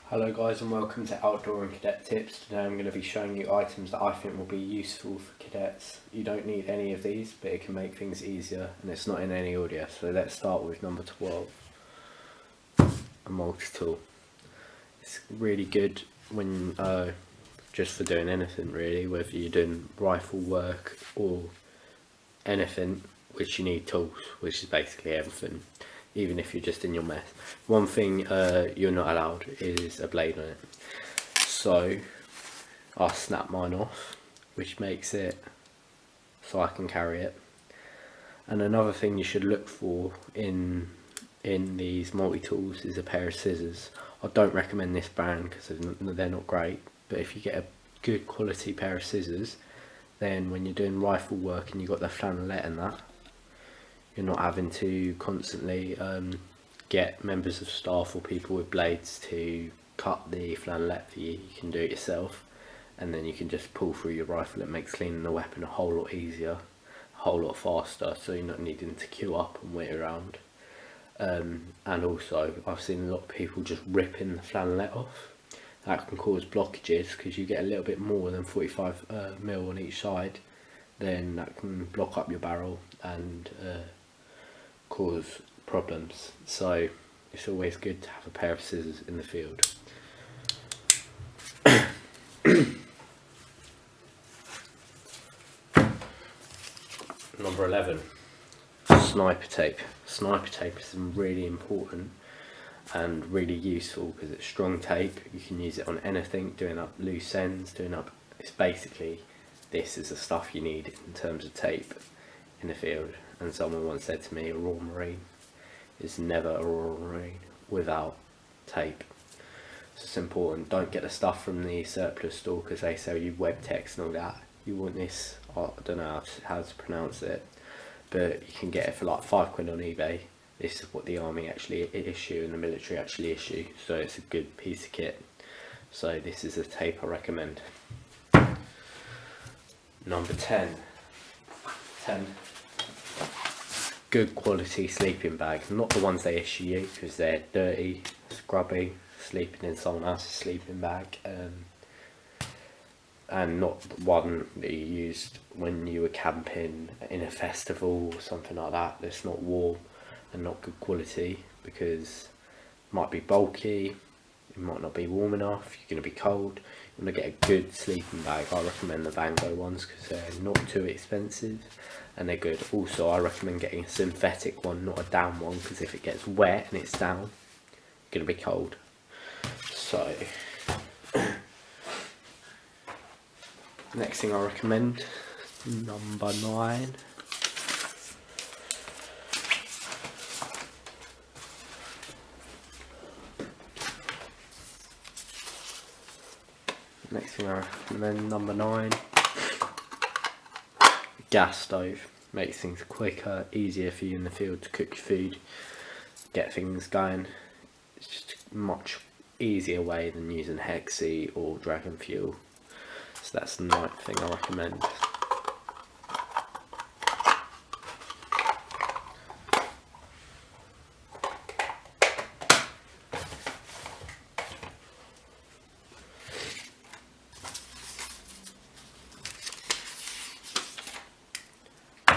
Hello guys and welcome to Outdoor and Cadet Tips. Today I'm going to be showing you items that I think will be useful for cadets. You don't need any of these, but it can make things easier and it's not in any order. So let's start with number 12, a multi-tool. It's really good when just for doing anything really, whether you're doing rifle work or anything which you need tools, which is basically everything. Even if you're just in your mess. One thing you're not allowed is a blade on it. So I snap mine off, which makes it so I can carry it. And another thing you should look for in these multi-tools is a pair of scissors. I don't recommend this brand because they're not great, but if you get a good quality pair of scissors, then when you're doing rifle work and you've got the flannelette and that, you're not having to constantly get members of staff or people with blades to cut the flannelette for you. You can do it yourself and then you can just pull through your rifle. It makes cleaning the weapon a whole lot easier, a whole lot faster, so you're not needing to queue up and wait around. And also I've seen a lot of people just ripping the flannelette off. That can cause blockages because you get a little bit more than 45mm on each side, then that can block up your barrel and cause problems. So it's always good to have a pair of scissors in the field. Number 11, sniper tape. Sniper tape is really important and really useful because it's strong tape. You can use it on anything, doing up loose ends, it's basically, this is the stuff you need in terms of tape in the field. And someone once said to me, a Royal Marine is never a Royal Marine without tape. So it's important. Don't get the stuff from the surplus store because they sell you web text and all that. You want this, I don't know how to pronounce it, but you can get it for like £5 on eBay. This is what the army actually issue and the military actually issue, so it's a good piece of kit. So this is a tape I recommend. Number 10, good quality sleeping bags, not the ones they issue you because they're dirty, scrubby, sleeping in someone else's sleeping bag, and not the one that you used when you were camping in a festival or something like that. That's not warm and not good quality because it might be bulky, it might not be warm enough, you're going to be cold. You want to get a good sleeping bag. I recommend the Vango ones because they're not too expensive and they're good. Also I recommend getting a synthetic one, not a down one, because if it gets wet and it's down, you're going to be cold. So next thing I recommend, number 9, number 9, gas stove. Makes things quicker, easier for you in the field to cook your food, get things going. It's just a much easier way than using Hexi or Dragon Fuel. So that's the 9th thing I recommend.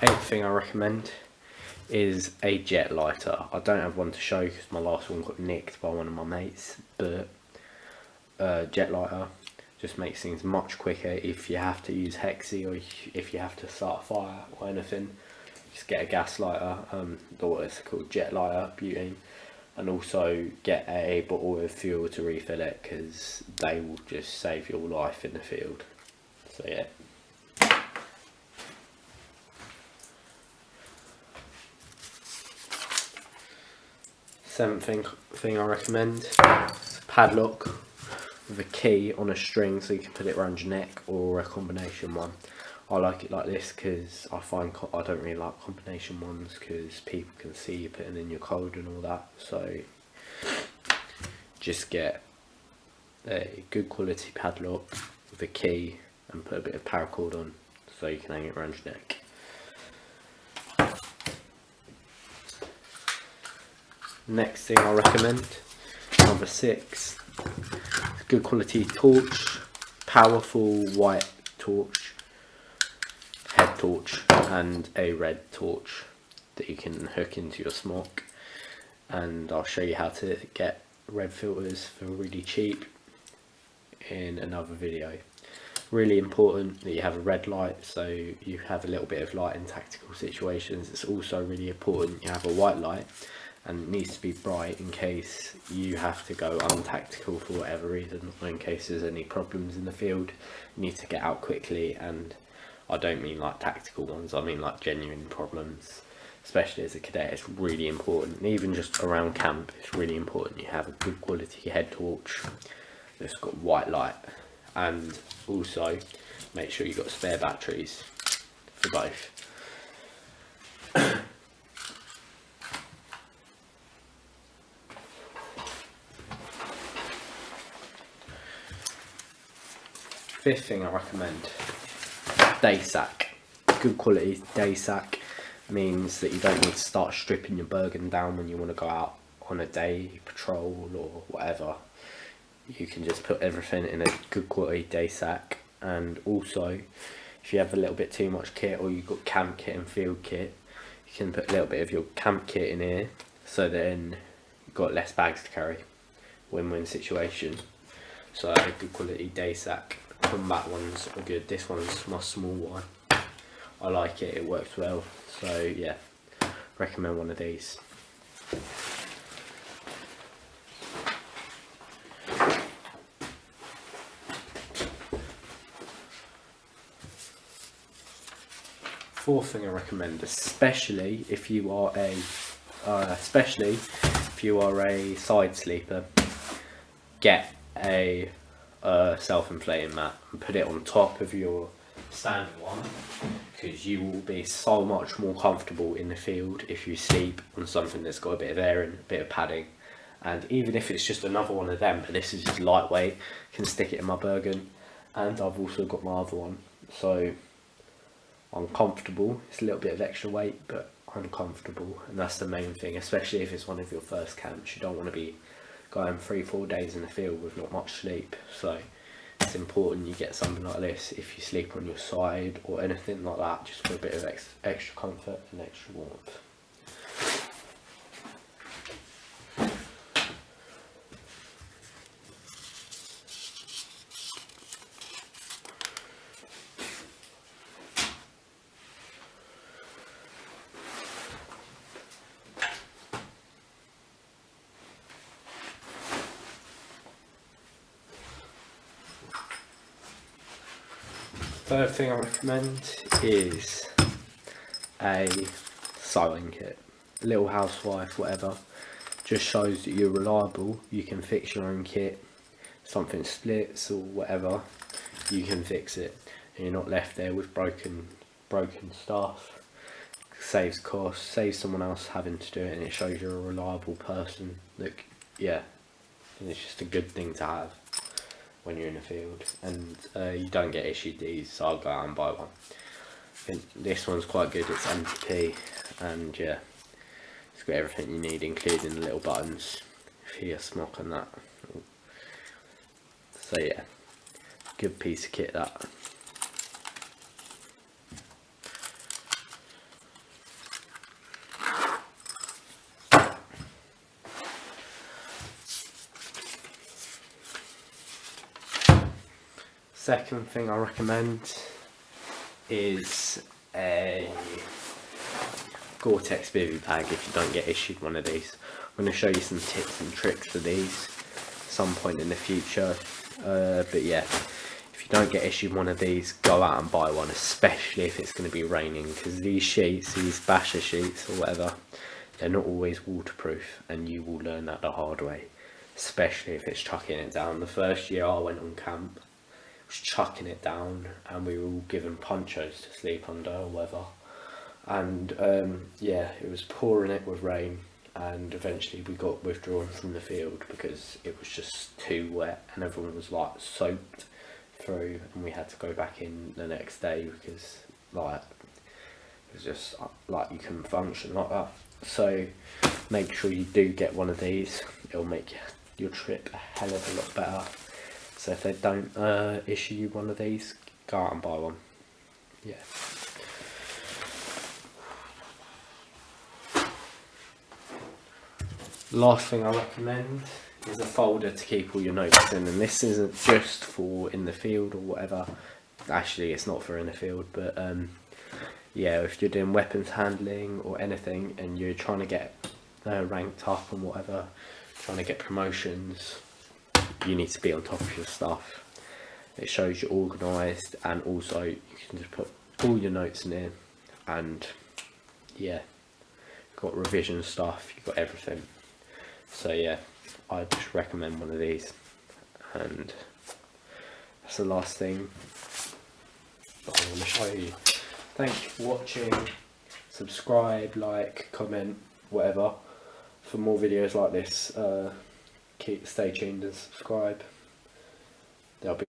Eighth thing I recommend is a jet lighter. I don't have one to show because my last one got nicked by one of my mates, but jet lighter just makes things much quicker. If you have to use Hexi or if you have to start a fire or anything, just get a gas lighter, it's called jet lighter, butane, and also get a bottle of fuel to refill it because they will just save your life in the field. So yeah. 7th thing I recommend, padlock with a key on a string so you can put it around your neck, or a combination one. I like it like this because I find I don't really like combination ones because people can see you putting in your code and all that. So just get a good quality padlock with a key and put a bit of paracord on so you can hang it around your neck. Next thing I recommend Number 6, good quality torch, powerful white torch, head torch, and a red torch that you can hook into your smock. And I'll show you how to get red filters for really cheap in another video. Really important that you have a red light, so you have a little bit of light in tactical situations. It's also really important you have a white light, and it needs to be bright in case you have to go untactical for whatever reason, or in case there's any problems in the field, you need to get out quickly. And I don't mean like tactical ones, I mean like genuine problems. Especially as a cadet, it's really important, and even just around camp, it's really important you have a good quality head torch that's got white light, and also make sure you've got spare batteries for both. Fifth thing I recommend, day sack. Good quality day sack means that you don't need to start stripping your Bergen down when you want to go out on a day patrol or whatever. You can just put everything in a good quality day sack. And also, if you have a little bit too much kit, or you've got camp kit and field kit, you can put a little bit of your camp kit in here, so then you've got less bags to carry. Win-win situation. So a good quality day sack. Combat ones are good. This one's my small one. I like it, it works well. So yeah, recommend one of these. Fourth thing I recommend, especially if you are a side sleeper, get a self-inflating mat and put it on top of your standard one, because you will be so much more comfortable in the field if you sleep on something that's got a bit of air and a bit of padding. And even if it's just another one of them, but this is just lightweight, I can stick it in my Bergen, and I've also got my other one, so I'm comfortable. It's a little bit of extra weight, but I'm comfortable, and that's the main thing, especially if it's one of your first camps. You don't want to be going 3-4 days in the field with not much sleep, so it's important you get something like this if you sleep on your side or anything like that, just for a bit of extra comfort and extra warmth. Third thing I recommend is a sewing kit. Little housewife, whatever. Just shows that you're reliable. You can fix your own kit. Something splits or whatever, you can fix it, and you're not left there with broken stuff. Saves costs, saves someone else having to do it, and it shows you're a reliable person. Look, yeah, and it's just a good thing to have when you're in the field. And you don't get issued these, so I'll go out and buy one. And this one's quite good, it's MTP, and yeah, it's got everything you need, including the little buttons for your smock and that. So yeah, good piece of kit that. Second thing I recommend is a Gore-Tex bivy bag if you don't get issued one of these. I'm going to show you some tips and tricks for these some point in the future, but yeah, if you don't get issued one of these, go out and buy one, especially if it's going to be raining, because these sheets, these basher sheets or whatever, they're not always waterproof, and you will learn that the hard way, especially if it's chucking it down. The first year I went on camp, was chucking it down, and we were all given ponchos to sleep under or whatever, and yeah, it was pouring it with rain, and eventually we got withdrawn from the field because it was just too wet and everyone was like soaked through, and we had to go back in the next day because like it was just like you couldn't function like that. So make sure you do get one of these, it'll make your trip a hell of a lot better. So if they don't issue you one of these, go out and buy one. Yeah. Last thing I recommend is a folder to keep all your notes in, and this isn't just for in the field or whatever. Actually, it's not for in the field, but yeah, if you're doing weapons handling or anything and you're trying to get ranked up and whatever, trying to get promotions, you need to be on top of your stuff. It shows you're organised, and also you can just put all your notes in here, and yeah, you've got revision stuff, you've got everything. So yeah, I just recommend one of these, and that's the last thing that I want to show you. Thank you for watching. Subscribe, like, comment, whatever for more videos like this. Stay tuned and subscribe. There'll be